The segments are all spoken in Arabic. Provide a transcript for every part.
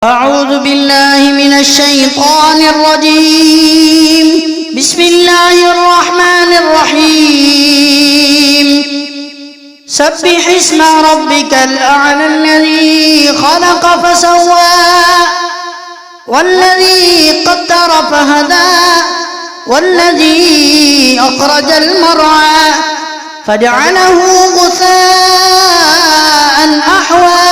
أعوذ بالله من الشيطان الرجيم. بسم الله الرحمن الرحيم. سبح اسم ربك الأعلى الذي خلق فسوى والذي قدر فهدى والذي أخرج المرعى فجعله غثاء أحوى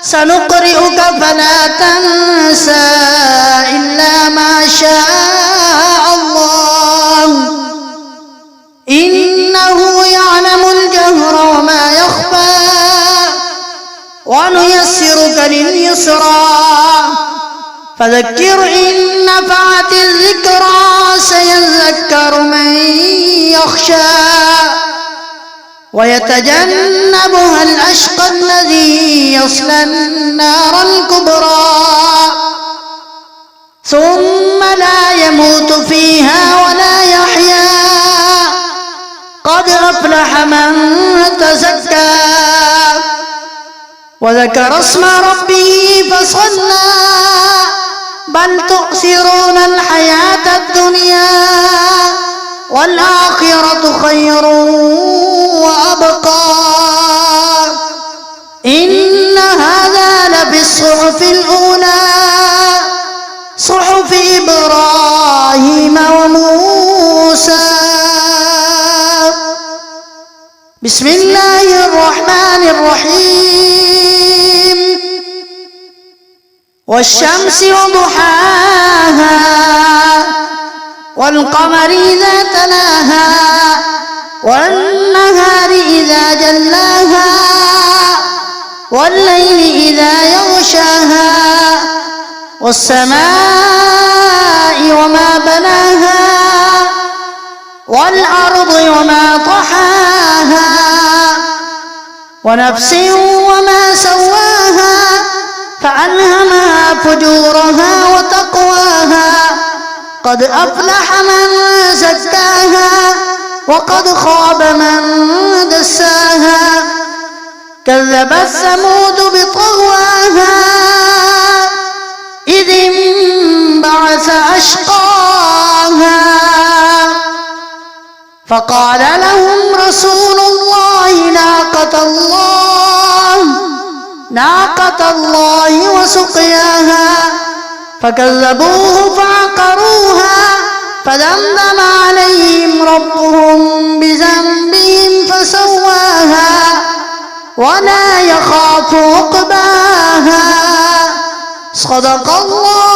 سنقرئك فلا تنسى إلا ما شاء الله إنه يعلم الجهر وما يخفى ونيسرك لليسرى فذكر إن نفعت الذكرى سيذكر من يخشى ويتجنبها الأشقى الذي يصلى النار الكبرى ثم لا يموت فيها ولا يحيا قد أفلح من تزكى وذكر اسم ربه فصلى بل تؤثرون الحياة الدنيا والآخرة خير وأبقى إن هذا لفي الصحف الأولى صحف إبراهيم وموسى. بسم الله الرحمن الرحيم. والشمس وضحاها والقمر إذا تلاها والنهار إذا جلاها والليل إذا يغشاها والسماء وما بناها والأرض وما طحاها ونفس وما سواها فألهمها فجورها وتقواها قد أفلح من زكاها وقد خاب من دساها كذبت ثمود بطغواها إذ انبعث أشقاها فقال لهم رسول الله ناقة الله وسقياها فكذبوه فعقروها فدمدم عليهم ربهم بذنبهم فسواها ولا يخاف عقباها. صدق الله